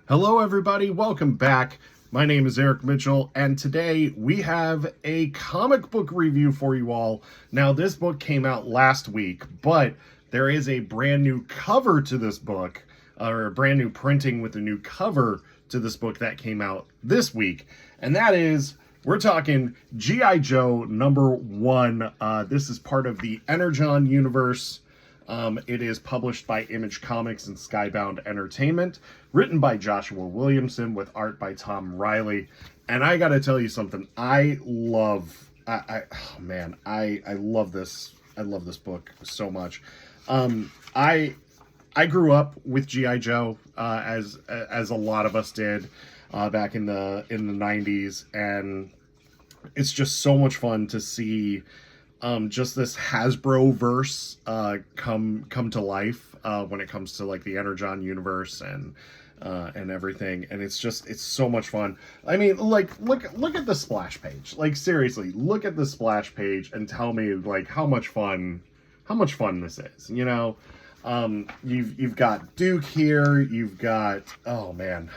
Hello, everybody. Welcome back. My name is Eric Mitchell, and today we have a comic book review for you all. Now, this book came out last week, but there is a brand new cover to this book, or a brand new printing with a new cover to this book that came out this week, and that is, we're talking G.I. Joe #1. This is part of the Energon universe. It is published by Image Comics and Skybound Entertainment, written by Joshua Williamson with art by Tom Reilly. And I gotta tell you something, I love this. I love this book so much. I grew up with G.I. Joe, as a lot of us did, back in the 90s, and it's just so much fun to see just this Hasbro verse come to life when it comes to like the Energon universe and everything, and it's so much fun. I mean, like look at the splash page. Like seriously, look at the splash page and tell me like how much fun this is. You know, you've got Duke here. You've got, oh man,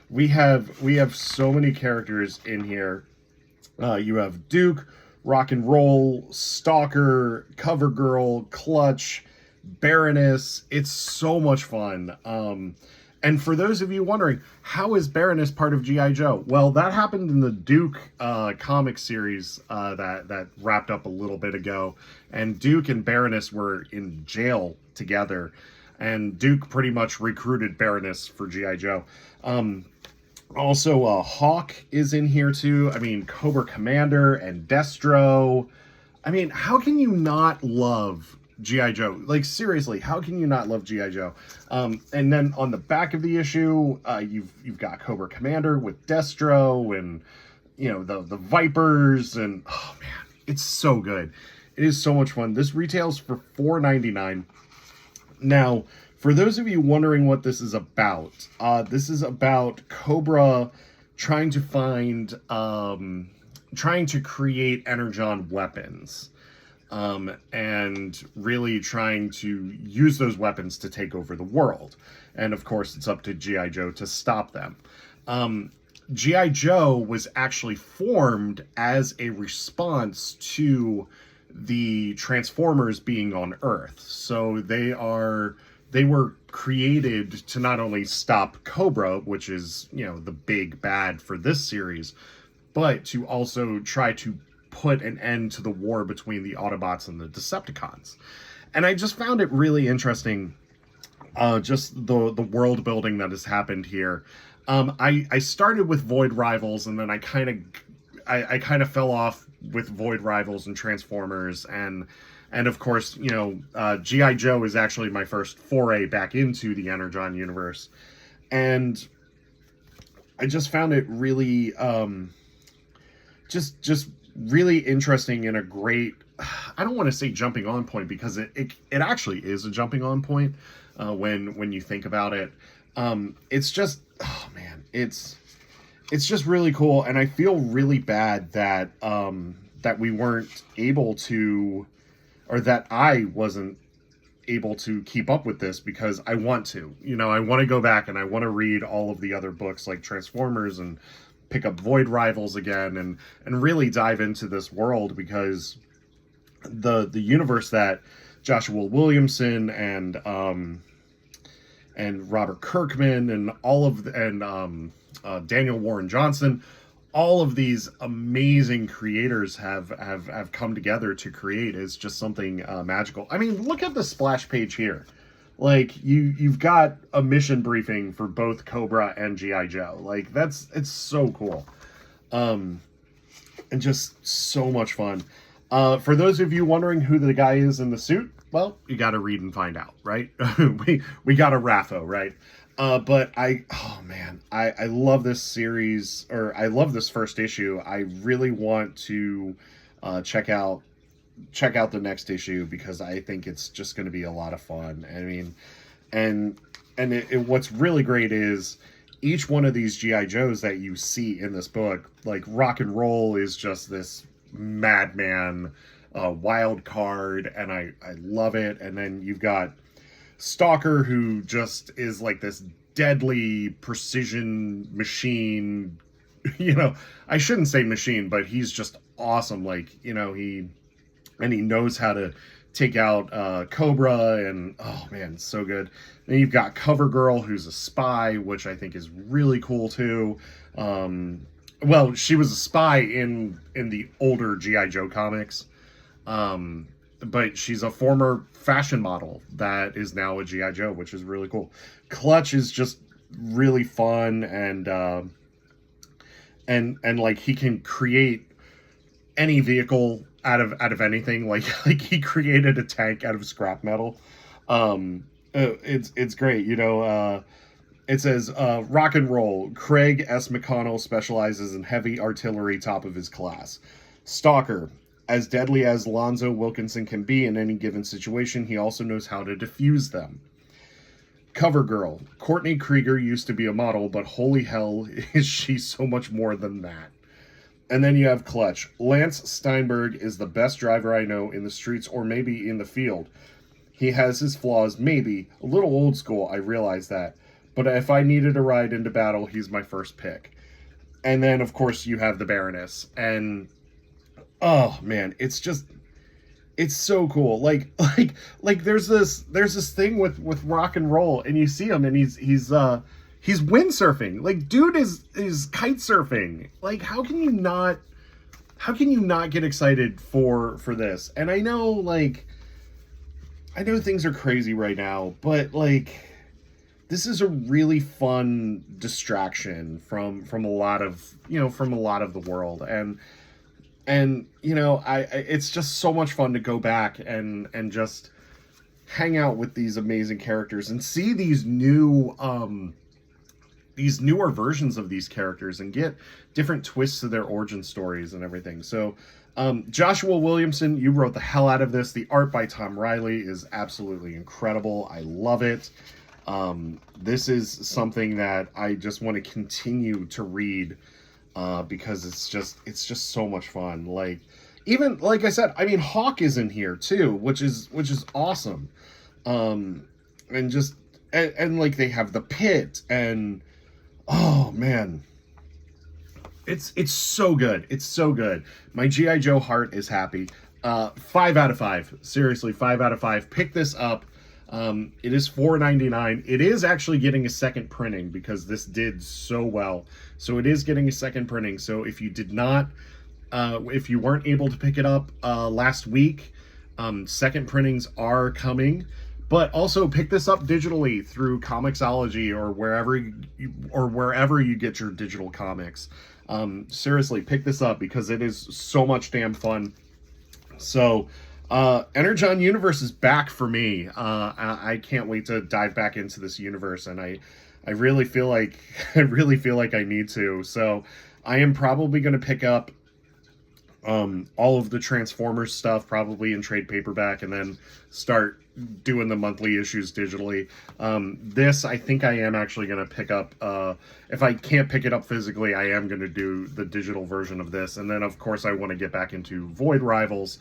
we have so many characters in here. You have Duke, Rock and Roll, Stalker, Cover Girl, Clutch, Baroness. It's so much fun. And for those of you wondering, how is Baroness part of G.I. Joe? Well, that happened in the Duke comic series that wrapped up a little bit ago. And Duke and Baroness were in jail together. And Duke pretty much recruited Baroness for G.I. Joe. Also, Hawk is in here too. I mean, Cobra Commander and Destro. I mean, how can you not love G.I. Joe? Like, seriously, how can you not love G.I. Joe? And then on the back of the issue, you've got Cobra Commander with Destro and, you know, the Vipers, and oh man, it's so good. It is so much fun. This retails for $4.99. Now, for those of you wondering what this is about Cobra trying to create Energon weapons, and really trying to use those weapons to take over the world. And of course, it's up to G.I. Joe to stop them. G.I. Joe was actually formed as a response to the Transformers being on Earth. So they were created to not only stop Cobra, which is, you know, the big bad for this series, but to also try to put an end to the war between the Autobots and the Decepticons. And I just found it really interesting, just the world building that has happened here. I started with Void Rivals, and then I kind of fell off with Void Rivals and Transformers, and of course, you know, G.I. Joe is actually my first foray back into the Energon universe. And I just found it really, just really interesting and a great, I don't want to say jumping on point, because it actually is a jumping on point when you think about it. It's just, oh man, it's just really cool. And I feel really bad that we weren't able to, or that I wasn't able to keep up with this, because I want to. You know, I want to go back and I want to read all of the other books like Transformers and pick up Void Rivals again and really dive into this world, because the universe that Joshua Williamson and Robert Kirkman and Daniel Warren Johnson, all of these amazing creators have come together to create is just something magical. I mean, look at the splash page here. Like, you've got a mission briefing for both Cobra and G.I. Joe. Like, it's so cool. And just so much fun. For those of you wondering who the guy is in the suit, well, you got to read and find out, right? we got a Raffo, right? But I love this series, or I love this first issue. I really want to check out the next issue, because I think it's just going to be a lot of fun. I mean, and what's really great is each one of these G.I. Joes that you see in this book, like Rock and Roll is just this madman, wild card, and I love it. And then you've got Stalker, who just is like this deadly precision machine. You know, I shouldn't say machine, but he's just awesome. Like, you know, he knows how to take out Cobra, and oh man, so good. Then you've got Cover Girl, who's a spy, which I think is really cool too. Well, she was a spy in the older G.I. Joe comics, but she's a former fashion model that is now a G.I. Joe, which is really cool. Clutch is just really fun, and like he can create any vehicle out of anything. Like he created a tank out of scrap metal. It's great. You know, it says rock and roll. Craig S. McConnell specializes in heavy artillery, top of his class. Stalker. As deadly as Lonzo Wilkinson can be in any given situation, he also knows how to defuse them. Cover Girl. Courtney Krieger used to be a model, but holy hell is she so much more than that. And then you have Clutch. Lance Steinberg is the best driver I know in the streets or maybe in the field. He has his flaws, maybe. A little old school, I realize that. But if I needed a ride into battle, he's my first pick. And then, of course, you have the Baroness. And, oh, man, it's so cool. Like there's this thing with rock and roll, and you see him, and he's windsurfing. Like, dude is kite surfing. Like, how can you not get excited for this? And I know things are crazy right now, but like, this is a really fun distraction from a lot of the world, and you know, it's just so much fun to go back and just hang out with these amazing characters and see these newer versions of these characters and get different twists to their origin stories and everything. So Joshua Williamson, you wrote the hell out of this. The art by Tom Reilly is absolutely incredible. I love it. This is something that I just want to continue to read because it's just so much fun. Like, even like I said, I mean, Hawk is in here too, which is awesome. And like they have the Pit, and oh man, it's so good. It's so good. My G.I. Joe heart is happy. 5 out of 5. Seriously, 5 out of 5. Pick this up. It is $4.99. It is actually getting a second printing because this did so well. So it is getting a second printing. So if you did not, if you weren't able to pick it up last week, second printings are coming. But also pick this up digitally through Comixology or wherever you get your digital comics. Seriously, pick this up because it is so much damn fun. So Energon Universe is back for me. I can't wait to dive back into this universe, and I really feel like I need to. So I am probably going to pick up all of the Transformers stuff, probably in trade paperback, and then start doing the monthly issues digitally. This, I think I am actually going to pick up, if I can't pick it up physically, I am going to do the digital version of this. And then, of course, I want to get back into Void Rivals.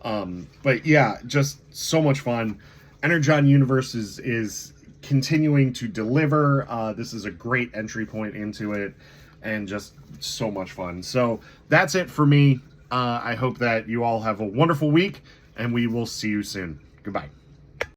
But yeah, just so much fun. Energon Universe is continuing to deliver. This is a great entry point into it, and just so much fun. So that's it for me. I hope that you all have a wonderful week, and we will see you soon. Goodbye.